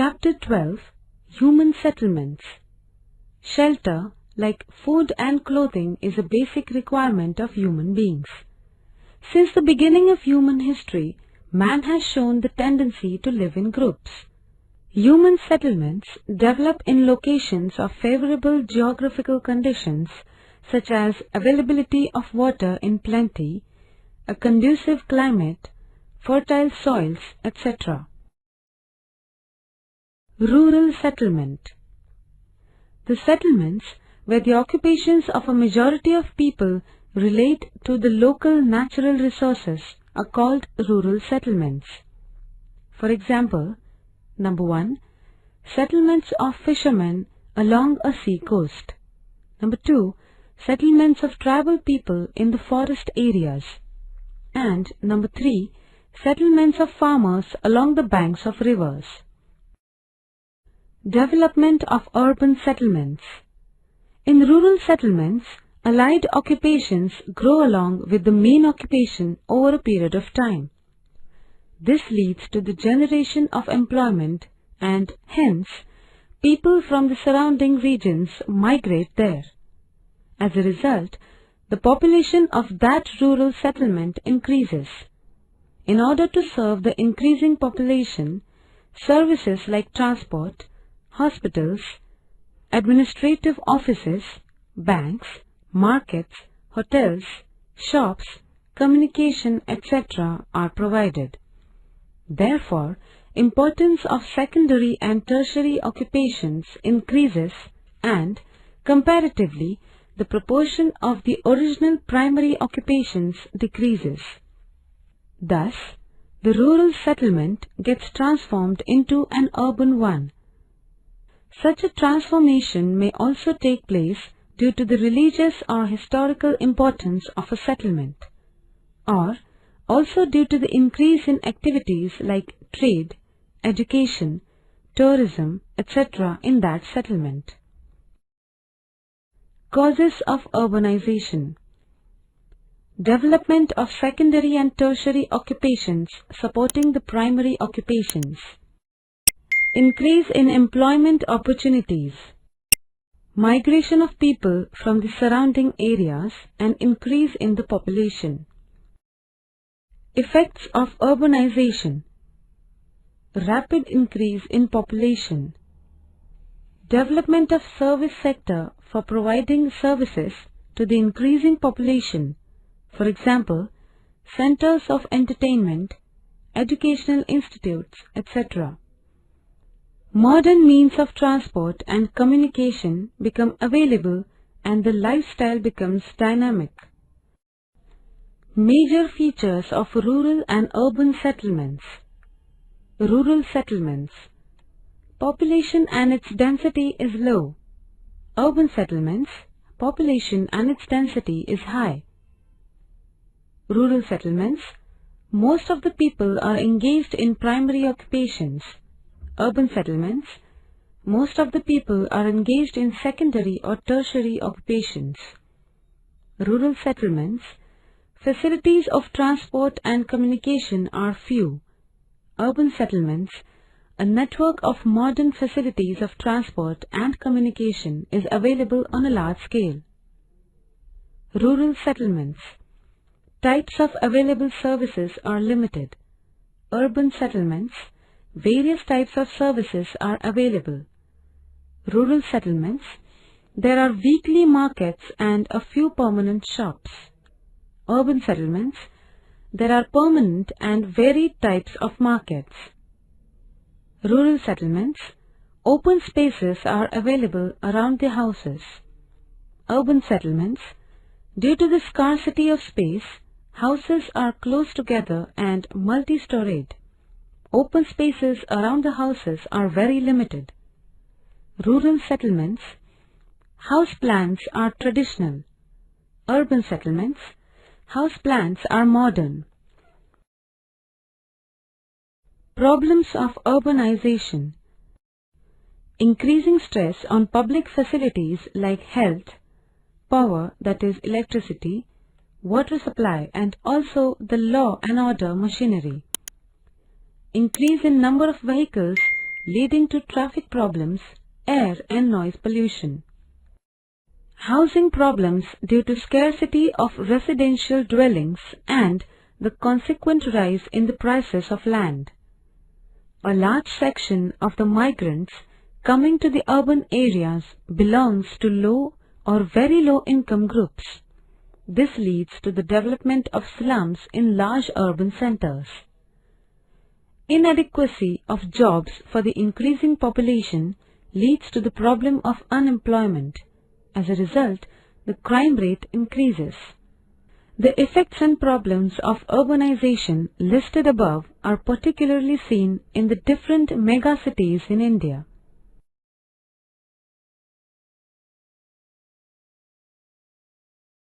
Chapter 12 Human Settlements. Shelter, like food and clothing, is a basic requirement of human beings. Since the beginning of human history, man has shown the tendency to live in groups. Human settlements develop in locations of favorable geographical conditions such as availability of water in plenty, a conducive climate, fertile soils, etc. Rural settlement. The settlements where the occupations of a majority of people relate to the local natural resources are called rural settlements. For example, number 1, settlements of fishermen along a sea coast. Number 2, settlements of tribal people in the forest areas. And number 3, settlements of farmers along the banks of rivers. Development of urban settlements. In rural settlements, allied occupations grow along with the main occupation over a period of time. This leads to the generation of employment and, hence, people from the surrounding regions migrate there. As a result, the population of that rural settlement increases. In order to serve the increasing population, services like transport, hospitals, administrative offices, banks, markets, hotels, shops, communication, etc. are provided. Therefore, importance of secondary and tertiary occupations increases and, comparatively, the proportion of the original primary occupations decreases. Thus, the rural settlement gets transformed into an urban one. Such a transformation may also take place due to the religious or historical importance of a settlement, or also due to the increase in activities like trade, education, tourism, etc. in that settlement. Causes of urbanization. Development of secondary and tertiary occupations supporting the primary occupations. Increase in employment opportunities. Migration of people from the surrounding areas and increase in the population. Effects of urbanization. Rapid increase in population. Development of service sector for providing services to the increasing population. For example, centers of entertainment, educational institutes, etc. Modern means of transport and communication become available and the lifestyle becomes dynamic. Major features of rural and urban settlements. Rural settlements. Population and its density is low. Urban settlements. Population and its density is high. Rural settlements. Most of the people are engaged in primary occupations. Urban settlements. Most of the people are engaged in secondary or tertiary occupations. Rural settlements. Facilities of transport and communication are few. Urban settlements. A network of modern facilities of transport and communication is available on a large scale. Rural settlements. Types of available services are limited. Urban settlements. Various types of services are available. Rural settlements. There are weekly markets and a few permanent shops. Urban settlements. There are permanent and varied types of markets. Rural settlements. Open spaces are available around the houses. Urban settlements. Due to the scarcity of space, houses are close together and multi-storied. Open spaces around the houses are very limited. Rural settlements. House plans are traditional. Urban settlements. House plans are modern. Problems of urbanization. Increasing stress on public facilities like health, power, that is electricity, water supply, and also the law and order machinery. Increase in number of vehicles leading to traffic problems, air and noise pollution. Housing problems due to scarcity of residential dwellings and the consequent rise in the prices of land. A large section of the migrants coming to the urban areas belongs to low or very low income groups. This leads to the development of slums in large urban centers. Inadequacy of jobs for the increasing population leads to the problem of unemployment. As a result, the crime rate increases. The effects and problems of urbanization listed above are particularly seen in the different megacities in India.